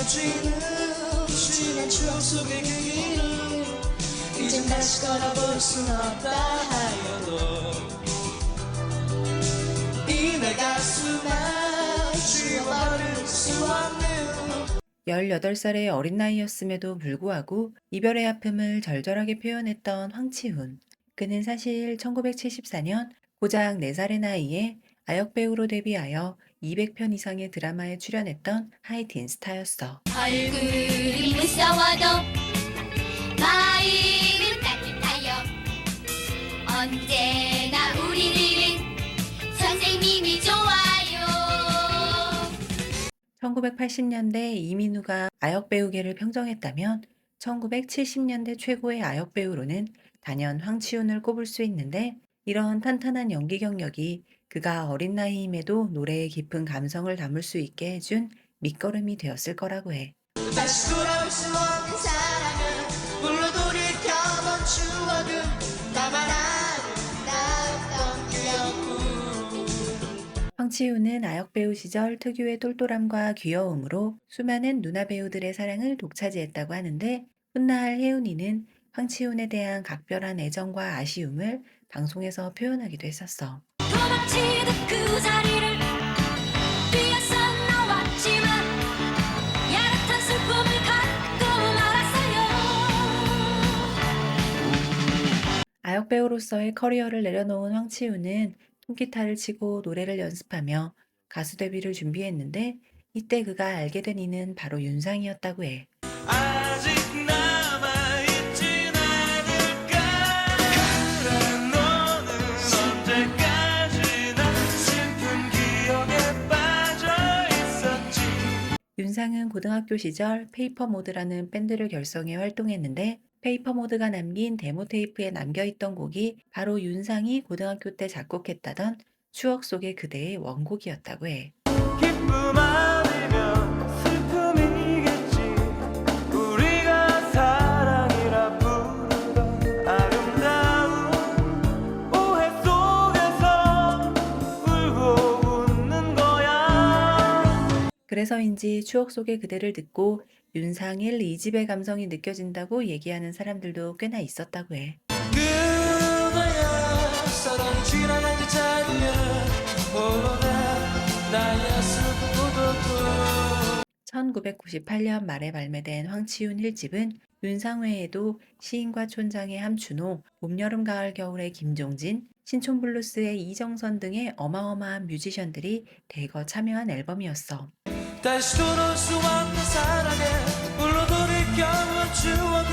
스며지는 지난 추억 속의 그 길을 이젠 다시 걸어볼 순 없다 하여도 이 내 가슴에 지워버릴 수 없는 18살의 어린 나이였음에도 불구하고 이별의 아픔을 절절하게 표현했던 황치훈. 그는 사실 1974년 고작 4살의 나이에 아역배우로 데뷔하여 200편 이상의 드라마에 출연했던 하이틴 스타였어. 얼굴이 무서워도 마음은 따뜻하여 언제나 우리들은 선생님이 좋아요. 1980년대 이민우가 아역배우계를 평정했다면 1970년대 최고의 아역배우로는 단연 황치훈을 꼽을 수 있는데, 이런 탄탄한 연기 경력이 그가 어린 나이임에도 노래에 깊은 감성을 담을 수 있게 해준 밑거름이 되었을 거라고 해. 다시 돌아올 수 없는 사랑은 물로 돌이켜본 추억은 나만 아름다웠던 기억뿐. 황치훈은 아역배우 시절 특유의 똘똘함과 귀여움으로 수많은 누나 배우들의 사랑을 독차지했다고 하는데, 훗날 혜은이는 황치훈에 대한 각별한 애정과 아쉬움을 방송에서 표현하기도 했었어. 도망치듯 그 자리를 뛰어서 나왔지만 야릇한 슬픔을 갖고 말았어요. 아역배우로서의 커리어를 내려놓은 황치훈은 통기타를 치고 노래를 연습하며 가수 데뷔를 준비했는데, 이때 그가 알게 된 이는 바로 윤상이었다고 해. 아직 남아있진 않을까. 그래 너는 언제까지나 슬픈 기억에 빠져있었지. 윤상은 고등학교 시절 페이퍼모드라는 밴드를 결성해 활동했는데, 페이퍼모드가 남긴 데모 테이프에 남겨있던 곡이 바로 윤상이 고등학교 때 작곡했다던 추억 속의 그대의 원곡이었다고 해. 기쁨 아니면 슬픔이겠지. 우리가 사랑이라 부르던 아름다운 오해 속에서 울고 웃는 거야. 그래서인지 추억 속의 그대를 듣고 윤상일 2집의 감성이 느껴진다고 얘기하는 사람들도 꽤나 있었다고 해. 그대야 사랑이 지나간 듯 찾으면 홀로 나의 슬픔도 1998년 말에 발매된 황치훈 1집은 윤상 외에도 시인과 촌장의 함춘호, 봄, 여름, 가을, 겨울의 김종진, 신촌블루스의 이정선 등의 어마어마한 뮤지션들이 대거 참여한 앨범이었어. 다시 돌아올 수 없는 사랑에 물로 돌이켜본 추억은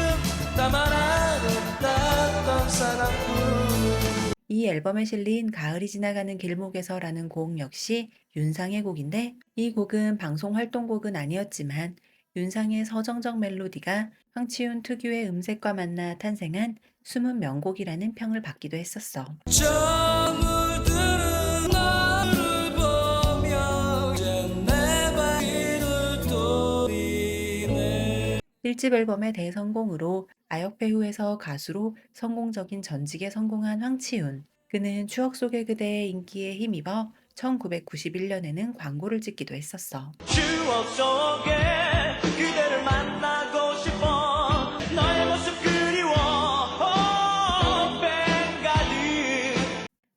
나만 아름다웠던 사랑뿐. 이 앨범에 실린 가을이 지나가는 길목에서라는 곡 역시 윤상의 곡인데, 이 곡은 방송 활동곡은 아니었지만 윤상의 서정적 멜로디가 황치훈 특유의 음색과 만나 탄생한 숨은 명곡이라는 평을 받기도 했었어. 저 물들은 너를 보며 이제 내 발을 돌리네. 1집 앨범의 대성공으로 아역배우에서 가수로 성공적인 전직에 성공한 황치훈. 그는 추억 속의 그대의 인기에 힘입어 1991년에는 광고를 찍기도 했었어. 추억 속에 그대를 만나고 싶어. 너의 모습 그리워. 뺑 가득.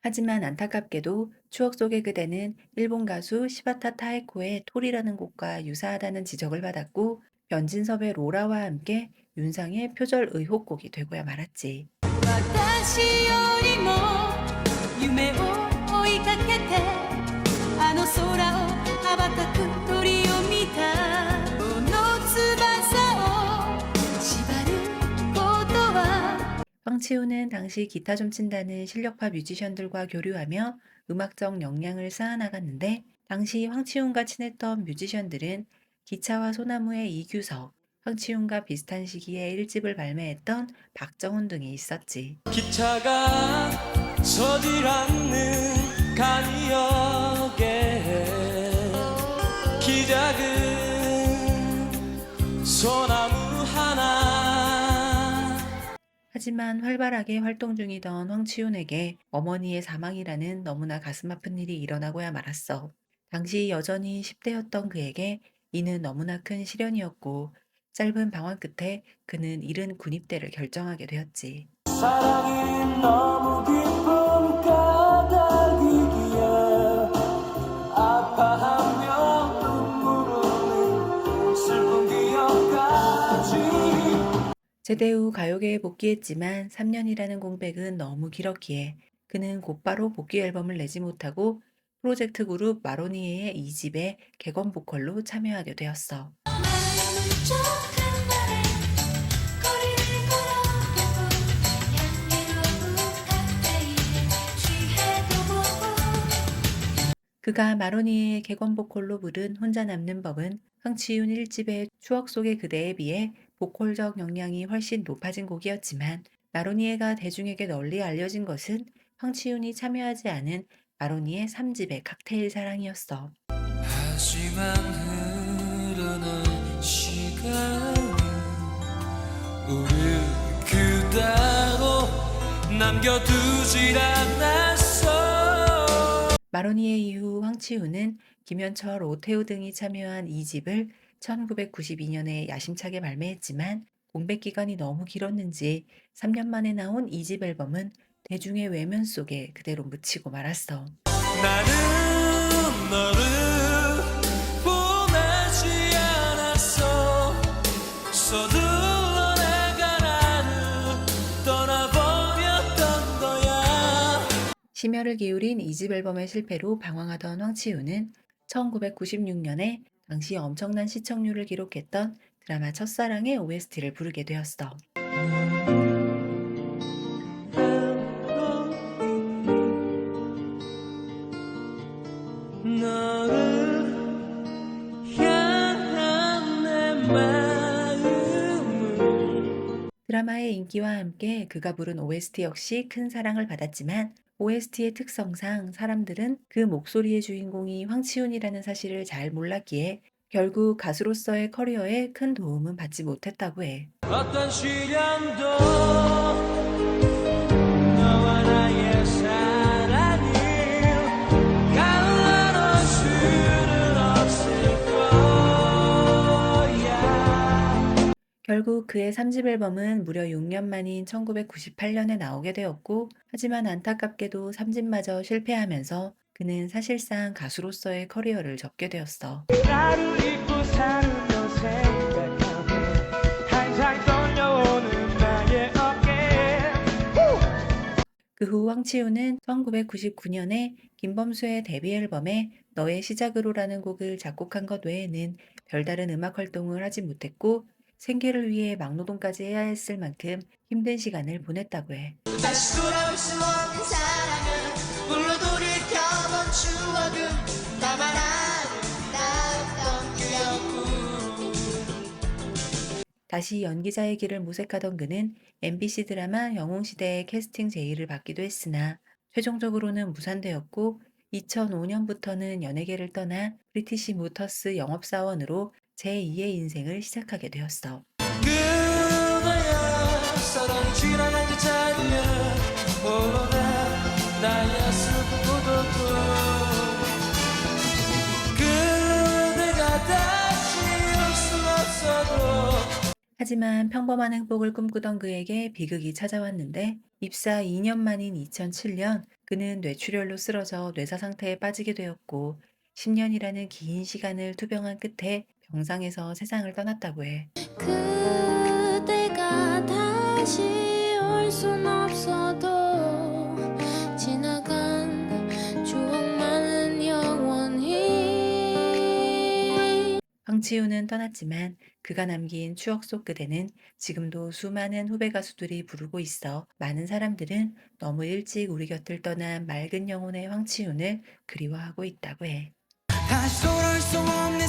하지만 안타깝게도 추억 속의 그대는 일본 가수 시바타 타에코의 톨이라는 곡과 유사하다는 지적을 받았고, 변진섭의 로라와 함께 윤상의 표절 의혹곡이 되고야 말았지. 私よりも夢を追いかけてあの空を羽ばたく鳥を見たこの翼を縛ることは 황치훈은 당시 기타 좀 친다는 실력파 뮤지션들과 교류하며 음악적 역량을 쌓아나갔는데, 당시 황치훈과 친했던 뮤지션들은 기차와 소나무의 이규석, 황치훈과 비슷한 시기에 1집을 발매했던 박정훈 등이 있었지. 기차가 서질 않는 간이역에 기작은 소나무 하나. 하지만 활발하게 활동 중이던 황치훈에게 어머니의 사망이라는 너무나 가슴 아픈 일이 일어나고야 말았어. 당시 여전히 10대였던 그에게 이는 너무나 큰 시련이었고 짧은 방황 끝에 그는 이른 군입대를 결정하게 되었지. 사랑이 너무 깊은 까닭이기에 아파하며 눈물 흘린 슬픈 기억까지. 제대 후 가요계에 복귀했지만 3년이라는 공백은 너무 길었기에 그는 곧바로 복귀 앨범을 내지 못하고 프로젝트 그룹 마로니에의 2집에 객원 보컬로 참여하게 되었어. 그가 마로니에의 객원 보컬로 부른 혼자 남는 법은 황치윤 1집의 추억 속의 그대에 비해 보컬적 역량이 훨씬 높아진 곡이었지만 마로니에가 대중에게 널리 알려진 것은 황치윤이 참여하지 않은 마로니에 3집의 칵테일 사랑이었어. 하지만 흐르는 시간은 우릴 그대로 남겨두질 않았어. 마로니에 이후 황치윤은 김현철, 오태우 등이 참여한 2집을 1992년에 야심차게 발매했지만 공백 기간이 너무 길었는지 3년 만에 나온 2집 앨범은 대중의 외면 속에 그대로 묻히고 말았어. 나는 너를 보내지 않았어. 서둘러 내가 나를 떠나버렸던 거야. 심혈을 기울인 2집 앨범의 실패로 방황하던 황치윤은 1996년에 당시 엄청난 시청률을 기록했던 드라마 첫사랑의 OST를 부르게 되었어. 너를 향한 내 마음은 드라마의 인기와 함께 그가 부른 OST 역시 큰 사랑을 받았지만 OST의 특성상 사람들은 그 목소리의 주인공이 황치윤이라는 사실을 잘 몰랐기에 결국 가수로서의 커리어에 큰 도움은 받지 못했다고 해. 어떤 시련도 너와 나의 사랑을 갈라놓을 수는 없을 거야. 결국 그의 3집 앨범은 무려 6년 만인 1998년에 나오게 되었고 하지만 안타깝게도 3집마저 실패하면서 그는 사실상 가수로서의 커리어를 접게 되었어. 나를 잊고 사는 너 생각하면 항상 떨려오는 나의 어깨. 그 후 황치윤은 1999년에 김범수의 데뷔 앨범에 너의 시작으로라는 곡을 작곡한 것 외에는 별다른 음악 활동을 하지 못했고 생계를 위해 막노동까지 해야 했을 만큼 힘든 시간을 보냈다고 해. 다시 돌아올 수 없는 사랑은 물로 돌이켜본 추억은 나만 아름다웠던 기억뿐. 다시 연기자의 길을 모색하던 그는 MBC 드라마 영웅시대의 캐스팅 제의를 받기도 했으나 최종적으로는 무산되었고 2005년부터는 연예계를 떠나 브리티시 모터스 영업사원으로 제2의 인생을 시작하게 되었어. 그대야 사랑이 지나간 듯 찾으면 홀로 나의 슬픈 고독도 그대가 다시 올 수 없어도. 하지만 평범한 행복을 꿈꾸던 그에게 비극이 찾아왔는데 입사 2년 만인 2007년 그는 뇌출혈로 쓰러져 뇌사 상태에 빠지게 되었고 10년이라는 긴 시간을 투병한 끝에 병상에서 세상을 떠났다고 해. 그대가 다시 올 순 없어도 지나간 추억만은 영원히. 황치윤은 떠났지만 그가 남긴 추억 속 그대는 지금도 수많은 후배 가수들이 부르고 있어 많은 사람들은 너무 일찍 우리 곁을 떠난 맑은 영혼의 황치윤을 그리워하고 있다고 해. 다시 돌아올 수 없는